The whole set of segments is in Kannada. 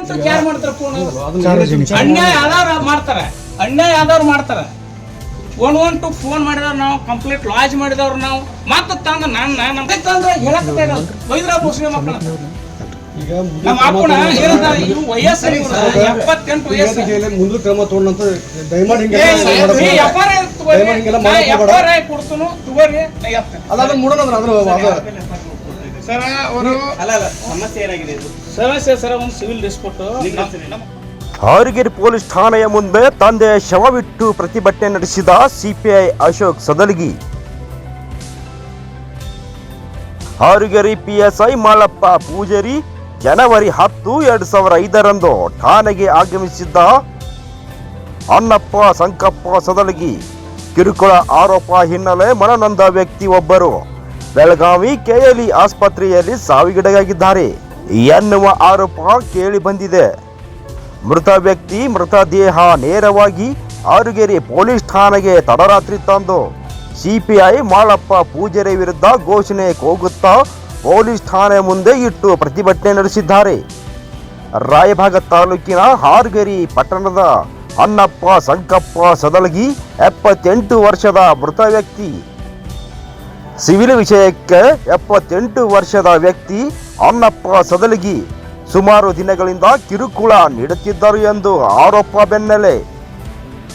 ನಿಯಂತ್ರಣಕ್ಕೆ ಯಾರು ಮಾಡ್ತಾರೆ? ಫೋನ್ ಅನ್ಯಾಯ ಆದವ್ರು ಮಾಡ್ತಾರೆ. 112 ಫೋನ್ ಮಾಡಿದವ್ರು ನಾವು, ಕಂಪ್ಲೀಟ್ ಲಾಜ್ ಮಾಡಿದವ್ರು ನಾವು, ಮತ್ತೆ ತಂದು ನಮ್ಮ ಹೇಳಕ್ಕೆ ಬೈದ್ರ ಮುಸ್ಲಿಂ ಮಕ್ಕಳು ನಮ್ಮ ಅಪ್ಪನ ಇವು ವಯಸ್ಸು 78 ವಯಸ್ಸು ಮುಂದೆ ಕ್ರಮ ತಗೊಂಡಂತ ದಯಮಾಡಿ ಕೊಡ್ತನು ತಗೋರಿ. ಅದಾದ್ರೆ ಸರ್ ಅವರು ಸಮಸ್ಯೆ ಏನಾಗಿದೆ? ಸಮಸ್ಯೆ ಸರ್ ಒಂದು ಸಿವಿಲ್ ಡಿಸ್ಪ್ಯೂಟ್. ಹಾರಿಗೆರೆ ಪೊಲೀಸ್ ಠಾಣೆಯ ಮುಂದೆ ತಂದೆಯ ಶವವಿಟ್ಟು ಪ್ರತಿಭಟನೆ ನಡೆಸಿದ ಸಿಪಿಐ ಅಶೋಕ್ ಸದಲಗಿ. ಹಾರಿಗೆರೆ ಪಿಎಸ್ಐ ಮಾಳಪ್ಪ ಪೂಜಾರಿ ಜನವರಿ 10, 2005 ಠಾಣೆಗೆ ಆಗಮಿಸಿದ್ದ ಅನ್ನಪ್ಪ ಸಂಕಪ್ಪ ಸದಲಗಿ ಕಿರುಕುಳ ಆರೋಪ ಹಿನ್ನೆಲೆ ಮನನೊಂದ ವ್ಯಕ್ತಿ ಒಬ್ಬರು ಬೆಳಗಾವಿ ಕೆಎಲ್ಇ ಆಸ್ಪತ್ರೆಯಲ್ಲಿ ಸಾವಿಗೀಡಾಗಿದ್ದಾರೆ ಎನ್ನುವ ಆರೋಪ ಕೇಳಿ ಬಂದಿದೆ. ಮೃತ ವ್ಯಕ್ತಿ ಮೃತದೇಹ ನೇರವಾಗಿ ಹಾರಿಗೆರೆ ಪೊಲೀಸ್ ಠಾಣೆಗೆ ತಡರಾತ್ರಿ ತಂದು ಸಿಪಿಐ ಮಾಳಪ್ಪ ಪೂಜಾರಿ ವಿರುದ್ಧ ಘೋಷಣೆ ಕೂಗುತ್ತಾ ಪೊಲೀಸ್ ಠಾಣೆ ಮುಂದೆ ಇಟ್ಟು ಪ್ರತಿಭಟನೆ ನಡೆಸಿದ್ದಾರೆ. ರಾಯಭಾಗ ತಾಲೂಕಿನ ಹಾರಿಗೆರೆ ಪಟ್ಟಣದ ಅನ್ನಪ್ಪ ಸಂಕಪ್ಪ ಸದಲಗಿ 78 ವರ್ಷದ ಮೃತ ವ್ಯಕ್ತಿ. ಸಿವಿಲ್ ವಿಷಯಕ್ಕೆ 78 ವರ್ಷದ ವ್ಯಕ್ತಿ ಅನ್ನಪ್ಪ ಸದಲಗಿ ಸುಮಾರು ದಿನಗಳಿಂದ ಕಿರುಕುಳ ನೀಡುತ್ತಿದ್ದರು ಎಂದು ಆರೋಪ ಬೆನ್ನಲ್ಲೇ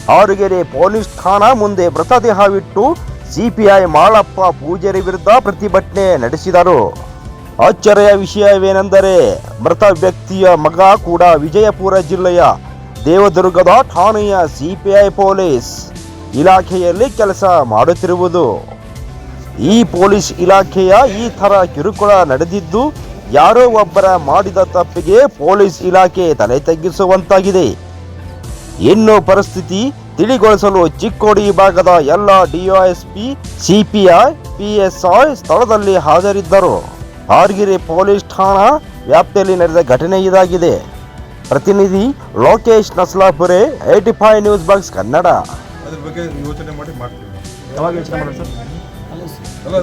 ಹಾರಿಗೆರೆ ಪೊಲೀಸ್ ಠಾಣಾ ಮುಂದೆ ಮೃತದೇಹವಿಟ್ಟು ಸಿಪಿಐ ಮಾಳಪ್ಪ ಪೂಜಾರಿ ವಿರುದ್ಧ ಪ್ರತಿಭಟನೆ ನಡೆಸಿದರು. ಅಚ್ಚರಿಯ ವಿಷಯವೇನೆಂದರೆ ಮೃತ ವ್ಯಕ್ತಿಯ ಮಗ ಕೂಡ ವಿಜಯಪುರ ಜಿಲ್ಲೆಯ ದೇವದುರ್ಗದ ಠಾಣೆಯ ಸಿಪಿಐ ಪೊಲೀಸ್ ಇಲಾಖೆಯಲ್ಲಿ ಕೆಲಸ ಮಾಡುತ್ತಿರುವುದು. ಈ ಪೊಲೀಸ್ ಇಲಾಖೆಯ ಈ ಥರ ಕಿರುಕುಳ ನಡೆದಿದ್ದು ಯಾರೋ ಒಬ್ಬರ ಮಾಡಿದ ತಪ್ಪಿಗೆ ಪೊಲೀಸ್ ಇಲಾಖೆ ತಲೆ ತಗ್ಗಿಸುವಂತಾಗಿದೆ. ಇನ್ನು ಪರಿಸ್ಥಿತಿ ತಿಳಿಗೊಳಿಸಲು ಚಿಕ್ಕೋಡಿ ಭಾಗದ ಎಲ್ಲ ಡಿವೈಎಸ್ಪಿ, ಸಿಪಿಐ, ಪಿಎಸ್ಐ ಸ್ಥಳದಲ್ಲಿ ಹಾಜರಿದ್ದರು. ಹಾರಿಗೆರೆ ಪೊಲೀಸ್ ಠಾಣಾ ವ್ಯಾಪ್ತಿಯಲ್ಲಿ ನಡೆದ ಘಟನೆ ಇದಾಗಿದೆ. ಪ್ರತಿನಿಧಿ ಲೋಕೇಶ್ ನಸ್ಲಾಪುರೆ, 85 ನ್ಯೂಸ್ ಬಾಕ್ಸ್ ಕನ್ನಡ. ಅದ್ರ ಬಗ್ಗೆ ಯೋಚನೆ ಮಾಡಿ ಮಾಡ್ತೀವಿ. ಯಾವಾಗ ಯೋಚನೆ ಮಾಡೋದು ಸರ್? ಅಲ್ಲ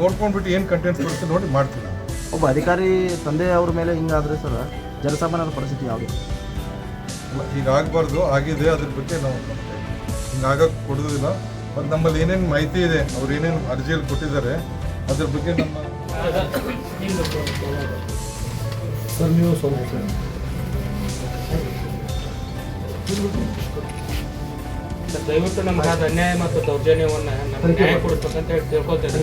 ನೋಡ್ಕೊಂಡ್ಬಿಟ್ಟು ಏನು ಕಂಟೆಂಟ್ ಬರುತ್ತೆ ನೋಡಿ ಮಾಡ್ತೀವಿ. ಒಬ್ಬ ಅಧಿಕಾರಿ ತಂದೆ ಅವ್ರ ಮೇಲೆ ಹಿಂಗಾದ್ರೆ ಸರ್ ಜನಸಾಮಾನ್ಯರ ಪರಿಸ್ಥಿತಿ ಯಾವುದು? ಹೀಗಾಗಬಾರ್ದು, ಆಗಿದೆ. ಅದ್ರ ಬಗ್ಗೆ ನಾವು ಹಿಂಗಾಗಕ್ಕೆ ಕೊಡೋದಿಲ್ಲ. ಮತ್ತು ನಮ್ಮಲ್ಲಿ ಏನೇನು ಮಾಹಿತಿ ಇದೆ, ಅವ್ರು ಏನೇನು ಅರ್ಜಿಯಲ್ಲಿ ಕೊಟ್ಟಿದ್ದಾರೆ ಅದ್ರ ಬಗ್ಗೆ ನಮ್ಮ ಸರ್ ನೀವು ಸ್ವಲ್ಪ ದಯವಿಟ್ಟು ನಮ್ಗೆ ಅನ್ಯಾಯ ಮತ್ತು ದೌರ್ಜನ್ಯವನ್ನು ನ್ಯಾಯ ಕೊಡಿಸ್ಬೇಕಂತ ಹೇಳಿ ತಿಳ್ಕೊತೇನೆ.